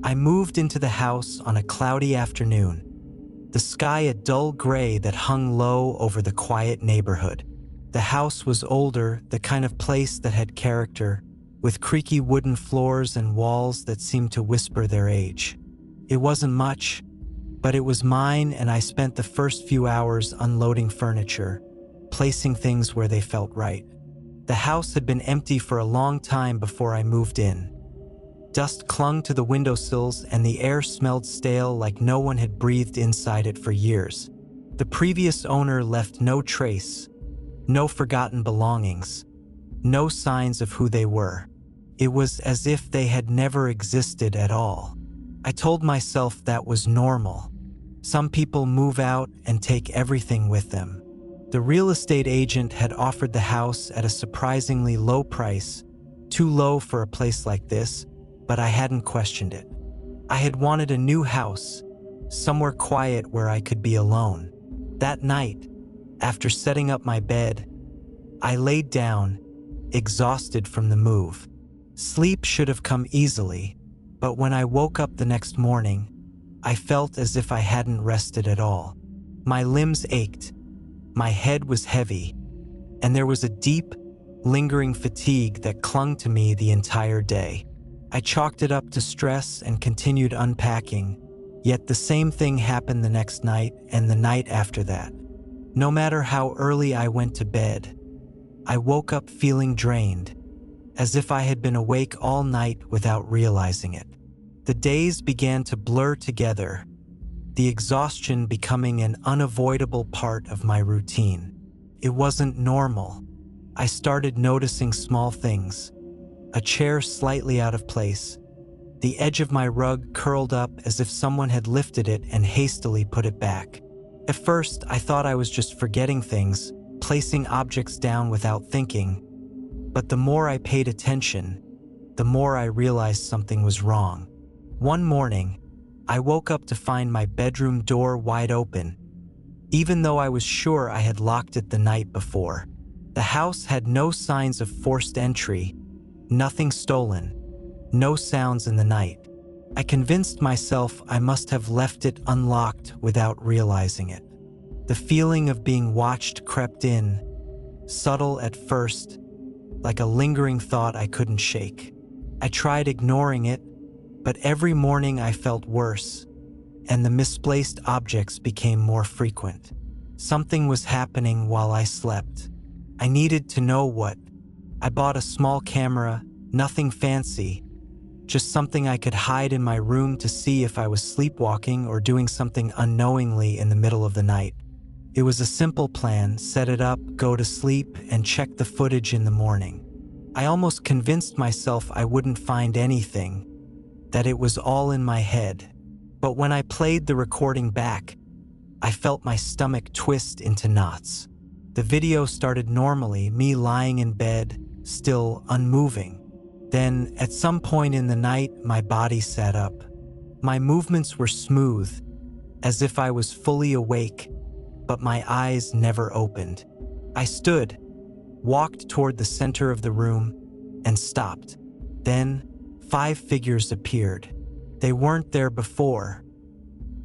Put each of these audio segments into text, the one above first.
I moved into the house on a cloudy afternoon, the sky a dull gray that hung low over the quiet neighborhood. The house was older, the kind of place that had character, with creaky wooden floors and walls that seemed to whisper their age. It wasn't much, but it was mine, and I spent the first few hours unloading furniture, placing things where they felt right. The house had been empty for a long time before I moved in. Dust clung to the windowsills and the air smelled stale, like no one had breathed inside it for years. The previous owner left no trace, no forgotten belongings, no signs of who they were. It was as if they had never existed at all. I told myself that was normal. Some people move out and take everything with them. The real estate agent had offered the house at a surprisingly low price, too low for a place like this, but I hadn't questioned it. I had wanted a new house, somewhere quiet where I could be alone. That night, after setting up my bed, I laid down, exhausted from the move. Sleep should have come easily, but when I woke up the next morning, I felt as if I hadn't rested at all. My limbs ached, my head was heavy, and there was a deep, lingering fatigue that clung to me the entire day. I chalked it up to stress and continued unpacking, yet the same thing happened the next night and the night after that. No matter how early I went to bed, I woke up feeling drained, as if I had been awake all night without realizing it. The days began to blur together, the exhaustion becoming an unavoidable part of my routine. It wasn't normal. I started noticing small things. A chair slightly out of place, the edge of my rug curled up as if someone had lifted it and hastily put it back. At first, I thought I was just forgetting things, placing objects down without thinking. But the more I paid attention, the more I realized something was wrong. One morning, I woke up to find my bedroom door wide open, even though I was sure I had locked it the night before. The house had no signs of forced entry, nothing stolen, no sounds in the night. I convinced myself I must have left it unlocked without realizing it. The feeling of being watched crept in, subtle at first, like a lingering thought I couldn't shake. I tried ignoring it, but every morning I felt worse, and the misplaced objects became more frequent. Something was happening while I slept. I needed to know what. I bought a small camera, nothing fancy, just something I could hide in my room to see if I was sleepwalking or doing something unknowingly in the middle of the night. It was a simple plan: set it up, go to sleep, and check the footage in the morning. I almost convinced myself I wouldn't find anything, that it was all in my head. But when I played the recording back, I felt my stomach twist into knots. The video started normally, me lying in bed, still unmoving. Then, at some point in the night, my body sat up. My movements were smooth, as if I was fully awake, but my eyes never opened. I stood, walked toward the center of the room, and stopped. Then, 5 figures appeared. They weren't there before.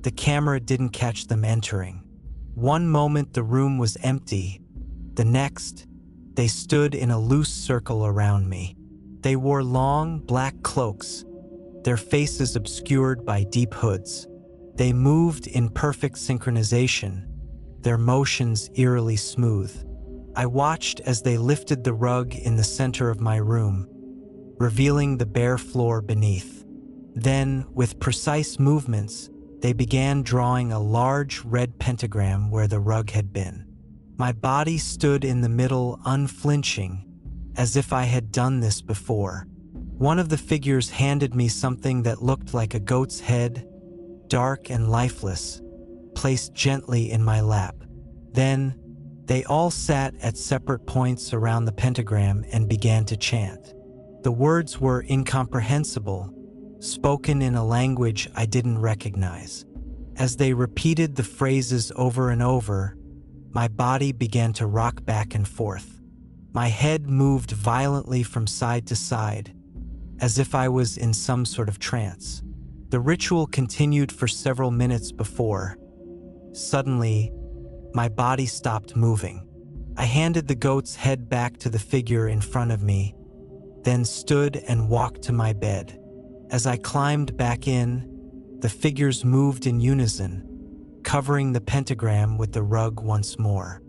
The camera didn't catch them entering. One moment the room was empty. The next, they stood in a loose circle around me. They wore long, black cloaks, their faces obscured by deep hoods. They moved in perfect synchronization, their motions eerily smooth. I watched as they lifted the rug in the center of my room, revealing the bare floor beneath. Then, with precise movements, they began drawing a large red pentagram where the rug had been. My body stood in the middle, unflinching, as if I had done this before. One of the figures handed me something that looked like a goat's head, dark and lifeless, placed gently in my lap. Then, they all sat at separate points around the pentagram and began to chant. The words were incomprehensible, spoken in a language I didn't recognize. As they repeated the phrases over and over, my body began to rock back and forth. My head moved violently from side to side, as if I was in some sort of trance. The ritual continued for several minutes before, suddenly, my body stopped moving. I handed the goat's head back to the figure in front of me, then stood and walked to my bed. As I climbed back in, the figures moved in unison, covering the pentagram with the rug once more.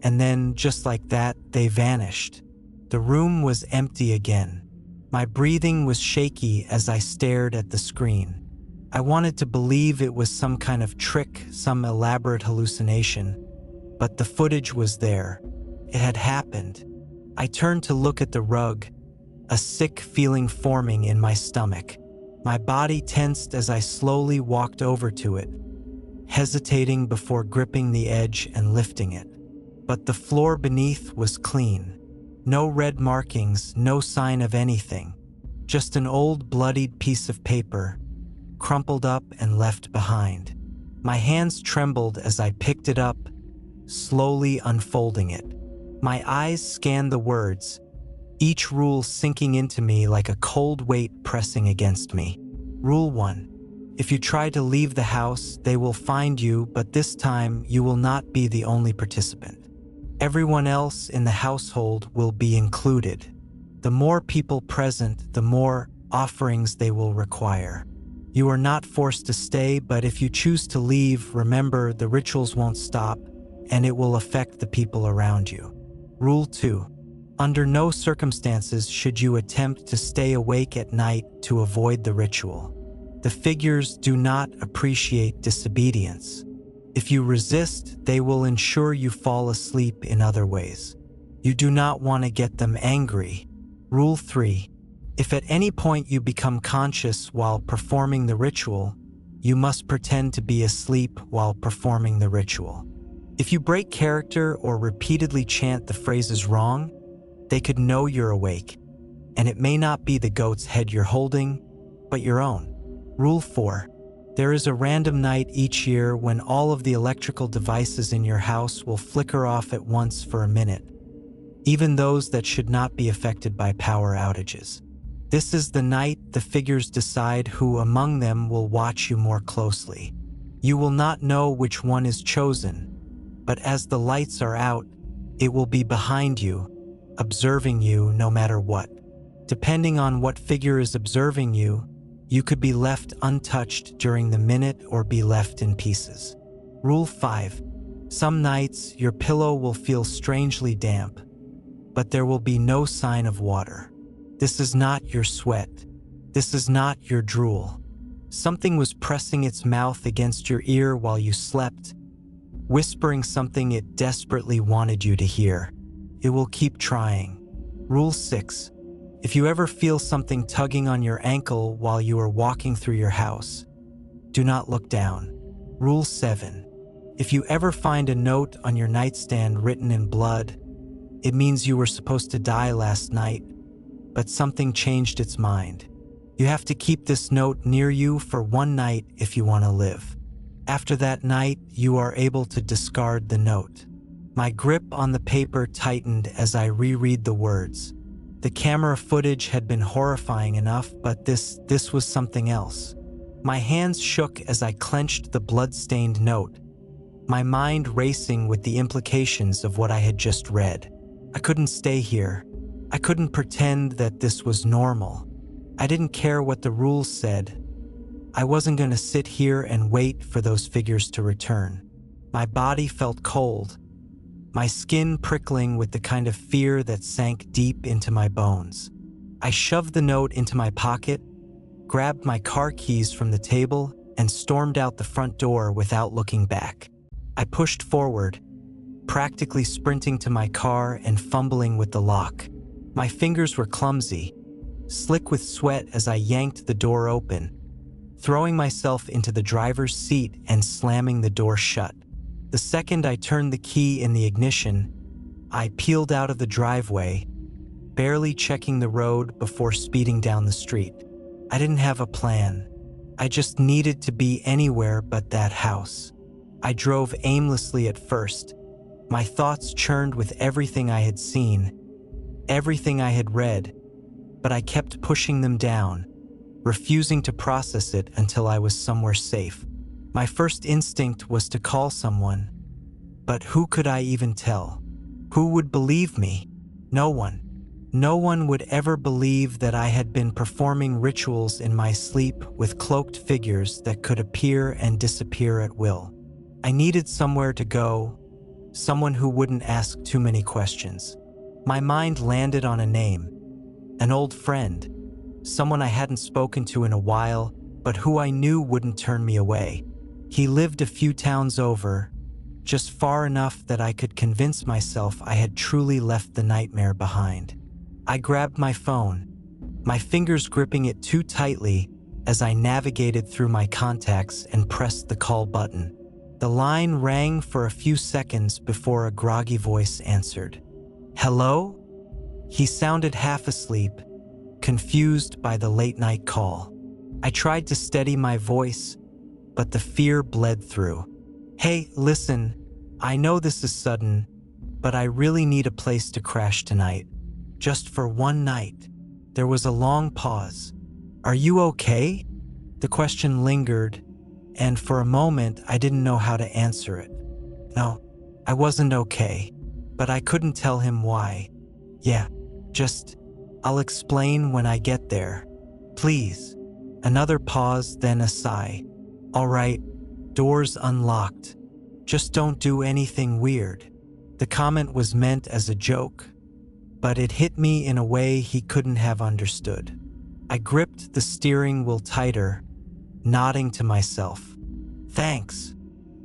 And then, just like that, they vanished. The room was empty again. My breathing was shaky as I stared at the screen. I wanted to believe it was some kind of trick, some elaborate hallucination, but the footage was there. It had happened. I turned to look at the rug, a sick feeling forming in my stomach. My body tensed as I slowly walked over to it, hesitating before gripping the edge and lifting it. But the floor beneath was clean. No red markings, no sign of anything. Just an old bloodied piece of paper, crumpled up and left behind. My hands trembled as I picked it up, slowly unfolding it. My eyes scanned the words, each rule sinking into me like a cold weight pressing against me. Rule 1. If you try to leave the house, they will find you, but this time you will not be the only participant. Everyone else in the household will be included. The more people present, the more offerings they will require. You are not forced to stay, but if you choose to leave, remember the rituals won't stop, and it will affect the people around you. Rule 2. Under no circumstances should you attempt to stay awake at night to avoid the ritual. The figures do not appreciate disobedience. If you resist, they will ensure you fall asleep in other ways. You do not want to get them angry. Rule 3. If at any point you become conscious while performing the ritual, you must pretend to be asleep while performing the ritual. If you break character or repeatedly chant the phrases wrong, they could know you're awake, and it may not be the goat's head you're holding, but your own. Rule 4. There is a random night each year when all of the electrical devices in your house will flicker off at once for a minute, even those that should not be affected by power outages. This is the night the figures decide who among them will watch you more closely. You will not know which one is chosen, but as the lights are out, it will be behind you, observing you no matter what. Depending on what figure is observing you, you could be left untouched during the minute or be left in pieces. Rule 5. Some nights, your pillow will feel strangely damp, but there will be no sign of water. This is not your sweat. This is not your drool. Something was pressing its mouth against your ear while you slept, whispering something it desperately wanted you to hear. It will keep trying. Rule 6. If you ever feel something tugging on your ankle while you are walking through your house, do not look down. Rule 7. If you ever find a note on your nightstand written in blood, it means you were supposed to die last night, but something changed its mind. You have to keep this note near you for one night if you want to live. After that night, you are able to discard the note. My grip on the paper tightened as I reread the words. The camera footage had been horrifying enough, but this was something else. My hands shook as I clenched the blood-stained note, my mind racing with the implications of what I had just read. I couldn't stay here. I couldn't pretend that this was normal. I didn't care what the rules said. I wasn't going to sit here and wait for those figures to return. My body felt cold, my skin prickling with the kind of fear that sank deep into my bones. I shoved the note into my pocket, grabbed my car keys from the table, and stormed out the front door without looking back. I pushed forward, practically sprinting to my car and fumbling with the lock. My fingers were clumsy, slick with sweat as I yanked the door open, throwing myself into the driver's seat and slamming the door shut. The second I turned the key in the ignition, I peeled out of the driveway, barely checking the road before speeding down the street. I didn't have a plan. I just needed to be anywhere but that house. I drove aimlessly at first. My thoughts churned with everything I had seen, everything I had read, but I kept pushing them down, refusing to process it until I was somewhere safe. My first instinct was to call someone, but who could I even tell? Who would believe me? No one. No one would ever believe that I had been performing rituals in my sleep with cloaked figures that could appear and disappear at will. I needed somewhere to go, someone who wouldn't ask too many questions. My mind landed on a name, an old friend, someone I hadn't spoken to in a while, but who I knew wouldn't turn me away. He lived a few towns over, just far enough that I could convince myself I had truly left the nightmare behind. I grabbed my phone, my fingers gripping it too tightly as I navigated through my contacts and pressed the call button. The line rang for a few seconds before a groggy voice answered. "Hello?" He sounded half asleep, confused by the late-night call. I tried to steady my voice, but the fear bled through. "Hey, listen, I know this is sudden, but I really need a place to crash tonight. Just for one night." There was a long pause. "Are you okay?" The question lingered, and for a moment I didn't know how to answer it. No, I wasn't okay, but I couldn't tell him why. "Yeah, I'll explain when I get there. Please." Another pause, then a sigh. "All right, doors unlocked. Just don't do anything weird." The comment was meant as a joke, but it hit me in a way he couldn't have understood. I gripped the steering wheel tighter, nodding to myself. "Thanks."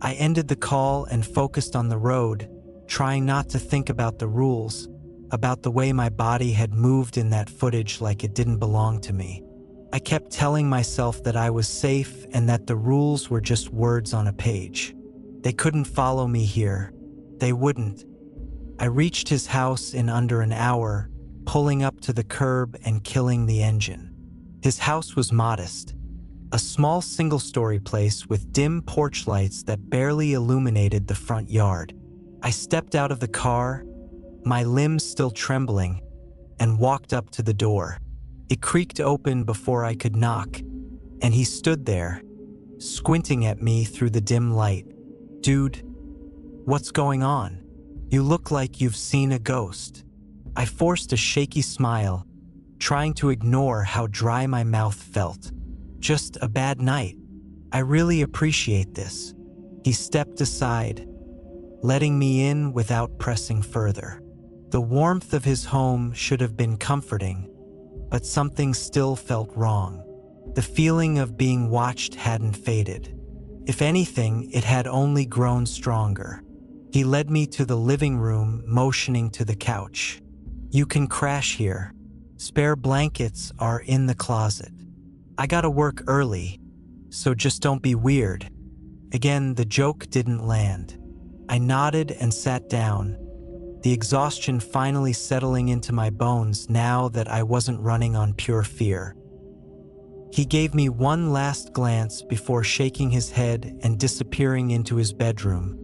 I ended the call and focused on the road, trying not to think about the rules, about the way my body had moved in that footage like it didn't belong to me. I kept telling myself that I was safe and that the rules were just words on a page. They couldn't follow me here. They wouldn't. I reached his house in under an hour, pulling up to the curb and killing the engine. His house was modest, a small single-story place with dim porch lights that barely illuminated the front yard. I stepped out of the car, my limbs still trembling, and walked up to the door. It creaked open before I could knock, and he stood there, squinting at me through the dim light. "Dude, what's going on? You look like you've seen a ghost." I forced a shaky smile, trying to ignore how dry my mouth felt. "Just a bad night. I really appreciate this." He stepped aside, letting me in without pressing further. The warmth of his home should have been comforting, but something still felt wrong. The feeling of being watched hadn't faded. If anything, it had only grown stronger. He led me to the living room, motioning to the couch. "You can crash here. Spare blankets are in the closet. I gotta work early, so just don't be weird." Again, the joke didn't land. I nodded and sat down, the exhaustion finally settling into my bones now that I wasn't running on pure fear. He gave me one last glance before shaking his head and disappearing into his bedroom,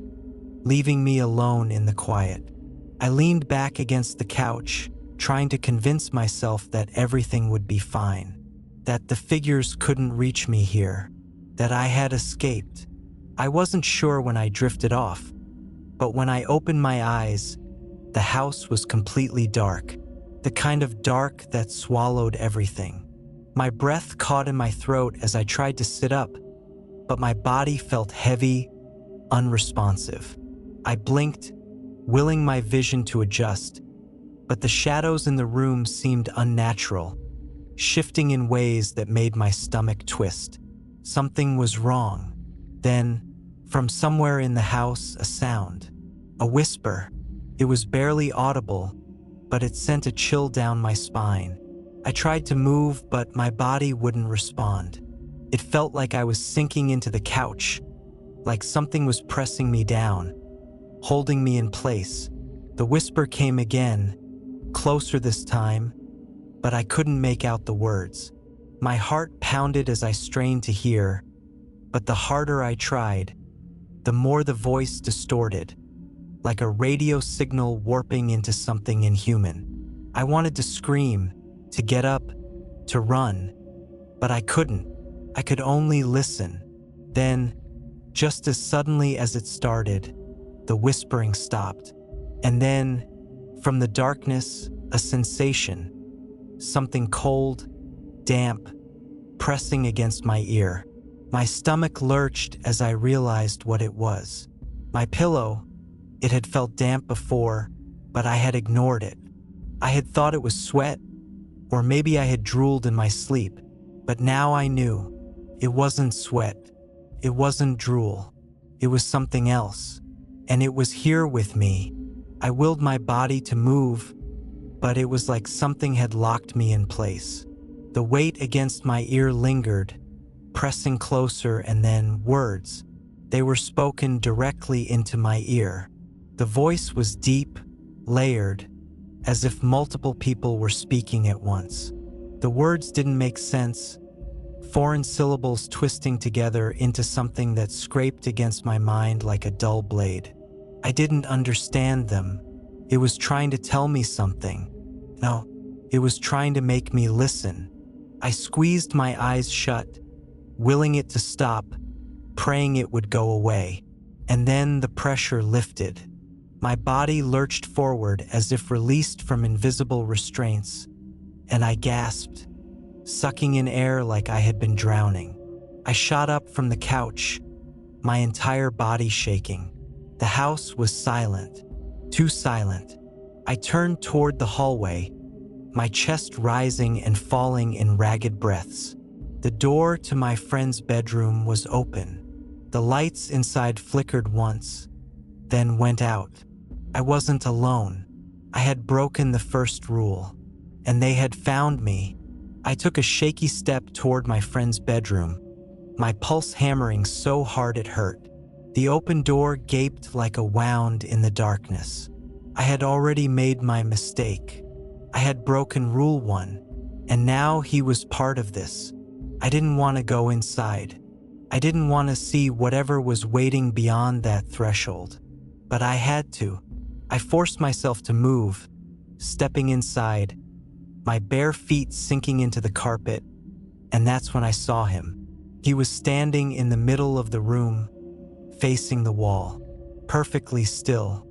leaving me alone in the quiet. I leaned back against the couch, trying to convince myself that everything would be fine, that the figures couldn't reach me here, that I had escaped. I wasn't sure when I drifted off, but when I opened my eyes, the house was completely dark, the kind of dark that swallowed everything. My breath caught in my throat as I tried to sit up, but my body felt heavy, unresponsive. I blinked, willing my vision to adjust, but the shadows in the room seemed unnatural, shifting in ways that made my stomach twist. Something was wrong. Then, from somewhere in the house, a sound, a whisper. It was barely audible, but it sent a chill down my spine. I tried to move, but my body wouldn't respond. It felt like I was sinking into the couch, like something was pressing me down, holding me in place. The whisper came again, closer this time, but I couldn't make out the words. My heart pounded as I strained to hear, but the harder I tried, the more the voice distorted, like a radio signal warping into something inhuman. I wanted to scream, to get up, to run, but I couldn't. I could only listen. Then, just as suddenly as it started, the whispering stopped. And then, from the darkness, a sensation, something cold, damp, pressing against my ear. My stomach lurched as I realized what it was. My pillow, it had felt damp before, but I had ignored it. I had thought it was sweat, or maybe I had drooled in my sleep, but now I knew. It wasn't sweat. It wasn't drool. It was something else, and it was here with me. I willed my body to move, but it was like something had locked me in place. The weight against my ear lingered, pressing closer, and then words. They were spoken directly into my ear. The voice was deep, layered, as if multiple people were speaking at once. The words didn't make sense, foreign syllables twisting together into something that scraped against my mind like a dull blade. I didn't understand them. It was trying to tell me something. No, it was trying to make me listen. I squeezed my eyes shut, willing it to stop, praying it would go away. And then the pressure lifted. My body lurched forward as if released from invisible restraints, and I gasped, sucking in air like I had been drowning. I shot up from the couch, my entire body shaking. The house was silent, too silent. I turned toward the hallway, my chest rising and falling in ragged breaths. The door to my friend's bedroom was open. The lights inside flickered once, then went out. I wasn't alone. I had broken the first rule, and they had found me. I took a shaky step toward my friend's bedroom, my pulse hammering so hard it hurt. The open door gaped like a wound in the darkness. I had already made my mistake. I had broken Rule 1, and now he was part of this. I didn't want to go inside. I didn't want to see whatever was waiting beyond that threshold. But I had to. I forced myself to move, stepping inside, my bare feet sinking into the carpet, and that's when I saw him. He was standing in the middle of the room, facing the wall, perfectly still.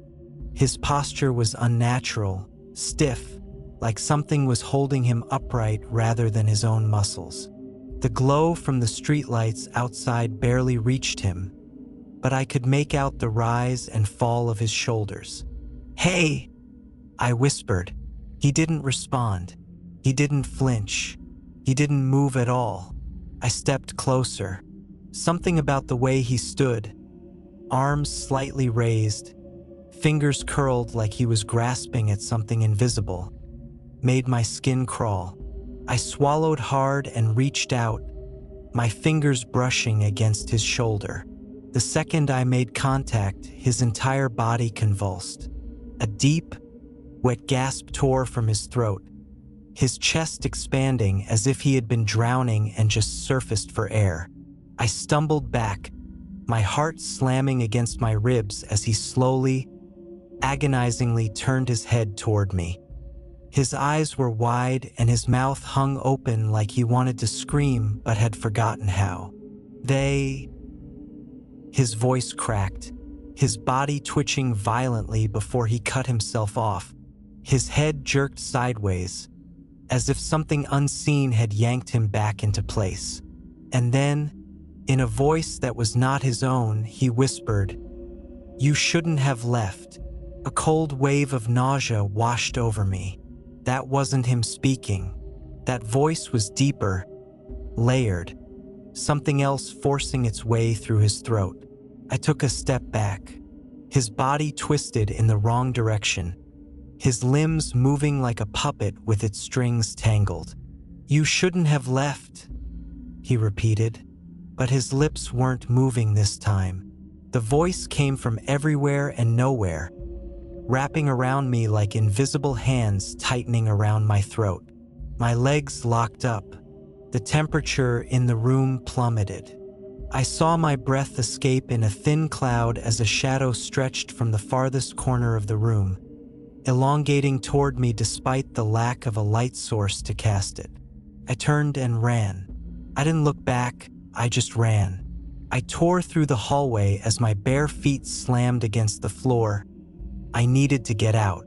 His posture was unnatural, stiff, like something was holding him upright rather than his own muscles. The glow from the streetlights outside barely reached him, but I could make out the rise and fall of his shoulders. "Hey!" I whispered. He didn't respond. He didn't flinch. He didn't move at all. I stepped closer. Something about the way he stood, arms slightly raised, fingers curled like he was grasping at something invisible, made my skin crawl. I swallowed hard and reached out, my fingers brushing against his shoulder. The second I made contact, his entire body convulsed. A deep, wet gasp tore from his throat, his chest expanding as if he had been drowning and just surfaced for air. I stumbled back, my heart slamming against my ribs as he slowly, agonizingly turned his head toward me. His eyes were wide and his mouth hung open like he wanted to scream but had forgotten how. His voice cracked, his body twitching violently before he cut himself off. His head jerked sideways, as if something unseen had yanked him back into place. And then, in a voice that was not his own, he whispered, "You shouldn't have left." A cold wave of nausea washed over me. That wasn't him speaking. That voice was deeper, layered, something else forcing its way through his throat. I took a step back, his body twisted in the wrong direction, his limbs moving like a puppet with its strings tangled. "You shouldn't have left," he repeated, but his lips weren't moving this time. The voice came from everywhere and nowhere, wrapping around me like invisible hands tightening around my throat. My legs locked up. The temperature in the room plummeted. I saw my breath escape in a thin cloud as a shadow stretched from the farthest corner of the room, elongating toward me despite the lack of a light source to cast it. I turned and ran. I didn't look back, I just ran. I tore through the hallway as my bare feet slammed against the floor. I needed to get out.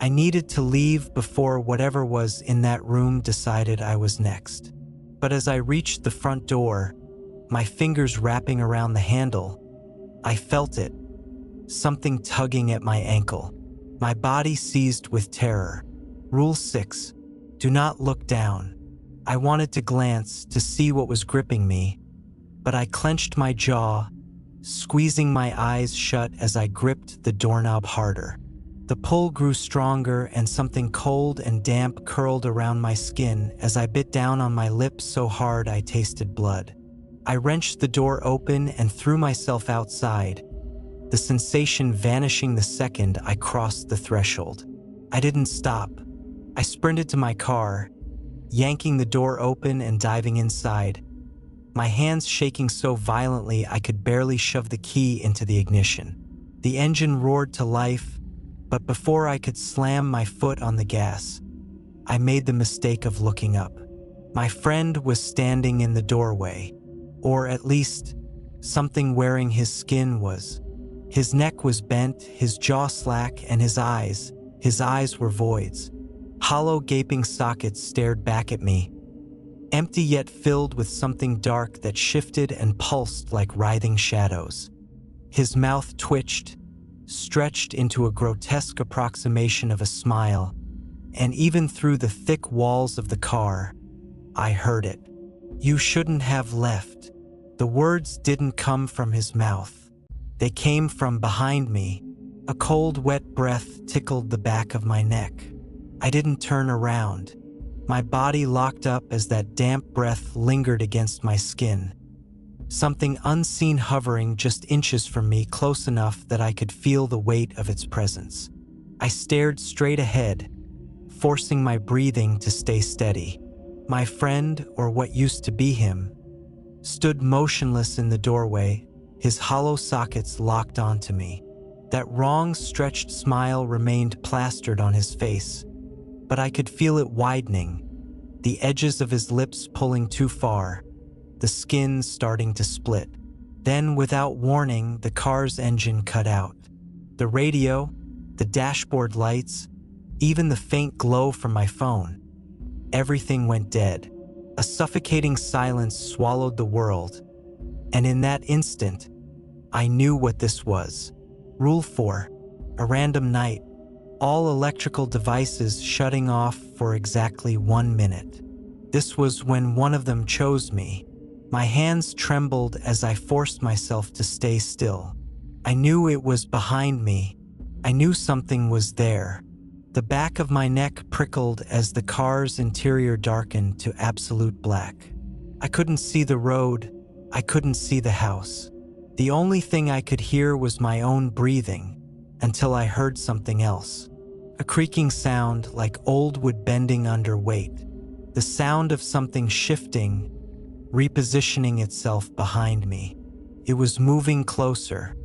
I needed to leave before whatever was in that room decided I was next. But as I reached the front door, my fingers wrapping around the handle, I felt it, something tugging at my ankle. My body seized with terror. Rule 6, do not look down. I wanted to glance to see what was gripping me, but I clenched my jaw, squeezing my eyes shut as I gripped the doorknob harder. The pull grew stronger and something cold and damp curled around my skin as I bit down on my lips so hard I tasted blood. I wrenched the door open and threw myself outside, the sensation vanishing the second I crossed the threshold. I didn't stop. I sprinted to my car, yanking the door open and diving inside, my hands shaking so violently I could barely shove the key into the ignition. The engine roared to life, but before I could slam my foot on the gas, I made the mistake of looking up. My friend was standing in the doorway, or at least something wearing his skin was. His neck was bent, his jaw slack, and his eyes were voids. Hollow gaping sockets stared back at me, empty yet filled with something dark that shifted and pulsed like writhing shadows. His mouth twitched, stretched into a grotesque approximation of a smile, and even through the thick walls of the car, I heard it. "You shouldn't have left." The words didn't come from his mouth. They came from behind me. A cold, wet breath tickled the back of my neck. I didn't turn around. My body locked up as that damp breath lingered against my skin. Something unseen hovering just inches from me, close enough that I could feel the weight of its presence. I stared straight ahead, forcing my breathing to stay steady. My friend, or what used to be him, stood motionless in the doorway, his hollow sockets locked onto me. That wrong, stretched smile remained plastered on his face, but I could feel it widening, the edges of his lips pulling too far, the skin starting to split. Then, without warning, the car's engine cut out. The radio, the dashboard lights, even the faint glow from my phone. Everything went dead. A suffocating silence swallowed the world. And in that instant, I knew what this was. Rule 4, a random night. All electrical devices shutting off for exactly 1 minute. This was when one of them chose me. My hands trembled as I forced myself to stay still. I knew it was behind me. I knew something was there. The back of my neck prickled as the car's interior darkened to absolute black. I couldn't see the road. I couldn't see the house. The only thing I could hear was my own breathing, until I heard something else. A creaking sound like old wood bending under weight. The sound of something shifting, repositioning itself behind me. It was moving closer.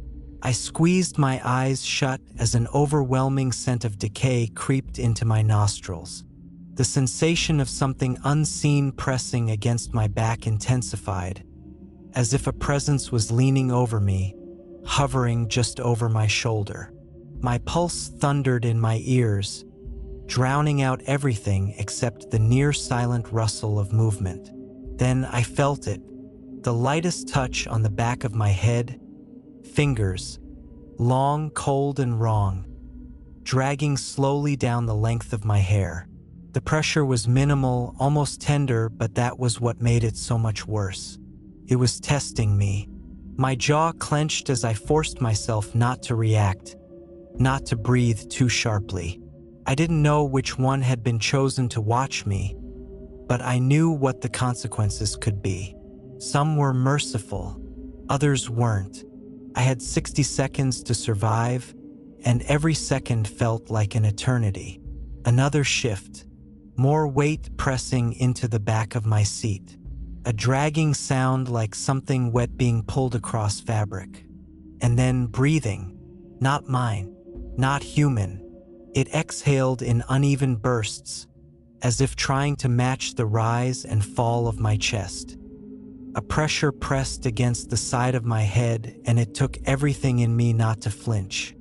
I squeezed my eyes shut as an overwhelming scent of decay creeped into my nostrils. The sensation of something unseen pressing against my back intensified, as if a presence was leaning over me, hovering just over my shoulder. My pulse thundered in my ears, drowning out everything except the near-silent rustle of movement. Then I felt it, the lightest touch on the back of my head, fingers, long, cold, and wrong, dragging slowly down the length of my hair. The pressure was minimal, almost tender, but that was what made it so much worse. It was testing me. My jaw clenched as I forced myself not to react, not to breathe too sharply. I didn't know which one had been chosen to watch me, but I knew what the consequences could be. Some were merciful, others weren't. I had 60 seconds to survive, and every second felt like an eternity. Another shift, more weight pressing into the back of my seat. A dragging sound like something wet being pulled across fabric. And then breathing, not mine, not human. It exhaled in uneven bursts, as if trying to match the rise and fall of my chest. A pressure pressed against the side of my head, and it took everything in me not to flinch.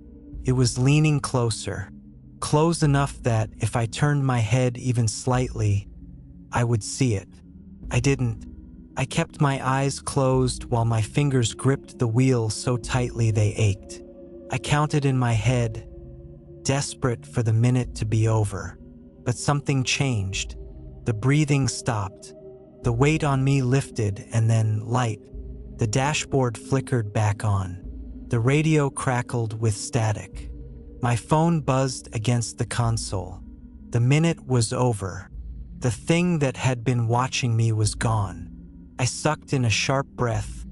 It was leaning closer, close enough that if I turned my head even slightly, I would see it. I didn't. I kept my eyes closed while my fingers gripped the wheel so tightly they ached. I counted in my head, desperate for the minute to be over. But something changed. The breathing stopped. The weight on me lifted, and then light. The dashboard flickered back on. The radio crackled with static. My phone buzzed against the console. The minute was over. The thing that had been watching me was gone. I sucked in a sharp breath,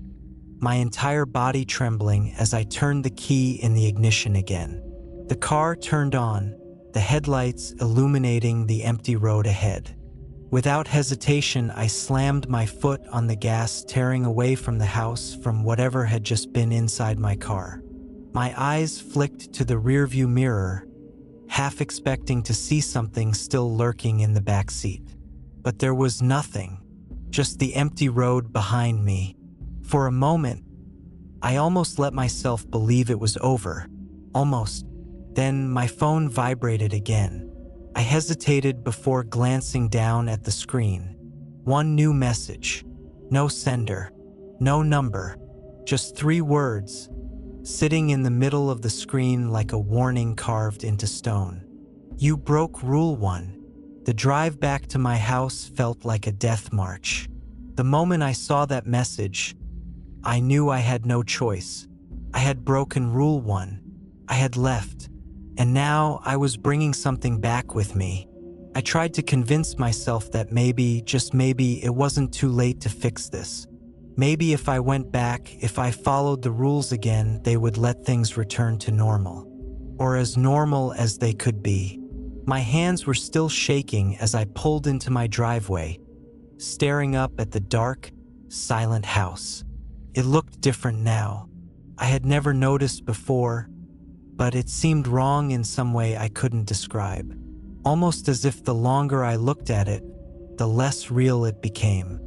my entire body trembling as I turned the key in the ignition again. The car turned on, the headlights illuminating the empty road ahead. Without hesitation, I slammed my foot on the gas, tearing away from the house, from whatever had just been inside my car. My eyes flicked to the rearview mirror, half expecting to see something still lurking in the back seat. But there was nothing, just the empty road behind me. For a moment, I almost let myself believe it was over. Almost. Then my phone vibrated again. I hesitated before glancing down at the screen. One new message. No sender. No number. Just 3 words, sitting in the middle of the screen like a warning carved into stone. You broke Rule 1. The drive back to my house felt like a death march. The moment I saw that message, I knew I had no choice. I had broken Rule 1. I had left. And now I was bringing something back with me. I tried to convince myself that maybe, just maybe, it wasn't too late to fix this. Maybe if I went back, if I followed the rules again, they would let things return to normal. Or as normal as they could be. My hands were still shaking as I pulled into my driveway, staring up at the dark, silent house. It looked different now. I had never noticed before, but it seemed wrong in some way I couldn't describe. Almost as if the longer I looked at it, the less real it became.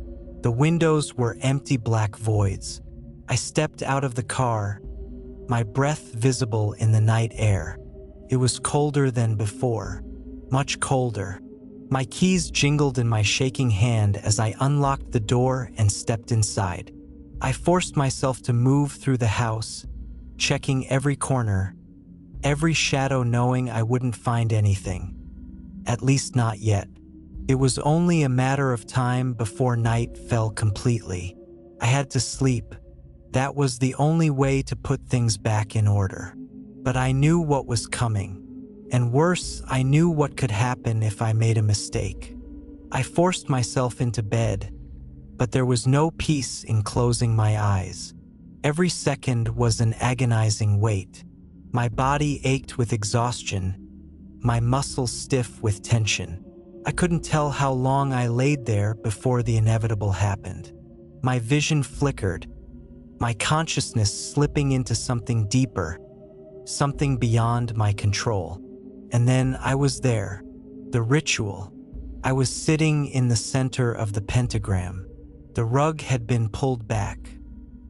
The windows were empty black voids. I stepped out of the car, my breath visible in the night air. It was colder than before, much colder. My keys jingled in my shaking hand as I unlocked the door and stepped inside. I forced myself to move through the house, checking every corner, every shadow, knowing I wouldn't find anything. At least not yet. It was only a matter of time before night fell completely. I had to sleep. That was the only way to put things back in order. But I knew what was coming. And worse, I knew what could happen if I made a mistake. I forced myself into bed, but there was no peace in closing my eyes. Every second was an agonizing wait. My body ached with exhaustion, my muscles stiff with tension. I couldn't tell how long I laid there before the inevitable happened. My vision flickered, my consciousness slipping into something deeper, something beyond my control. And then I was there, the ritual. I was sitting in the center of the pentagram. The rug had been pulled back.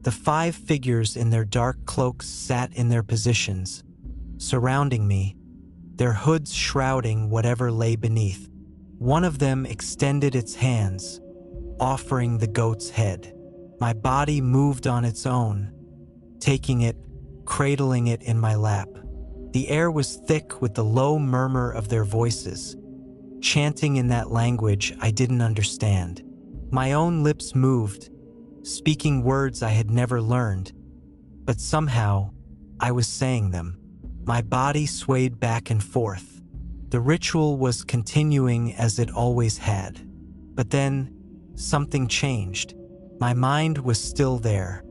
The 5 figures in their dark cloaks sat in their positions, surrounding me, their hoods shrouding whatever lay beneath. One of them extended its hands, offering the goat's head. My body moved on its own, taking it, cradling it in my lap. The air was thick with the low murmur of their voices, chanting in that language I didn't understand. My own lips moved, speaking words I had never learned, but somehow I was saying them. My body swayed back and forth. The ritual was continuing as it always had. But then, something changed. My mind was still there,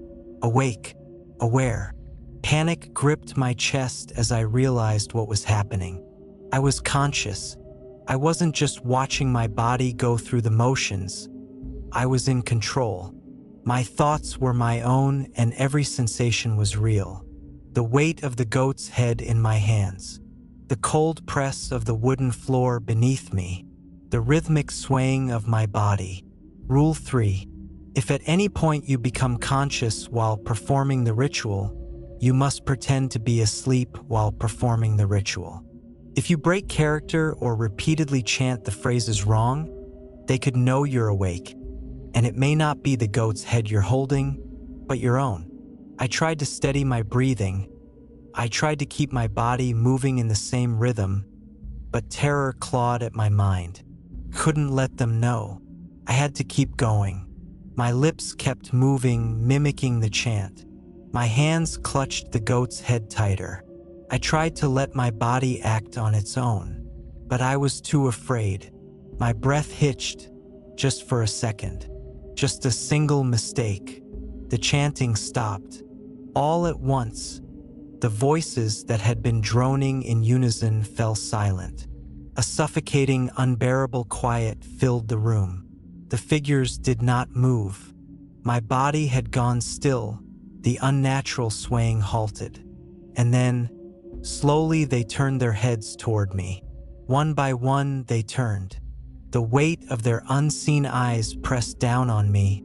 awake, aware. Panic gripped my chest as I realized what was happening. I was conscious. I wasn't just watching my body go through the motions. I was in control. My thoughts were my own, and every sensation was real. The weight of the goat's head in my hands, the cold press of the wooden floor beneath me, the rhythmic swaying of my body. Rule 3. If at any point you become conscious while performing the ritual, you must pretend to be asleep while performing the ritual. If you break character or repeatedly chant the phrases wrong, they could know you're awake, and it may not be the goat's head you're holding, but your own. I tried to steady my breathing. I tried to keep my body moving in the same rhythm, but terror clawed at my mind. Couldn't let them know. I had to keep going. My lips kept moving, mimicking the chant. My hands clutched the goat's head tighter. I tried to let my body act on its own, but I was too afraid. My breath hitched, just for a second. Just a single mistake. The chanting stopped. All at once, the voices that had been droning in unison fell silent. A suffocating, unbearable quiet filled the room. The figures did not move. My body had gone still. The unnatural swaying halted. And then, slowly they turned their heads toward me. One by one, they turned. The weight of their unseen eyes pressed down on me,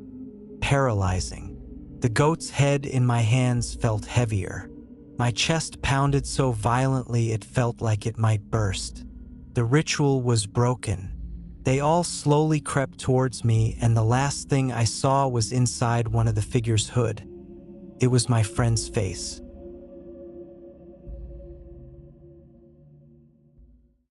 paralyzing. The goat's head in my hands felt heavier. My chest pounded so violently it felt like it might burst. The ritual was broken. They all slowly crept towards me, and the last thing I saw was inside one of the figure's hood. It was my friend's face.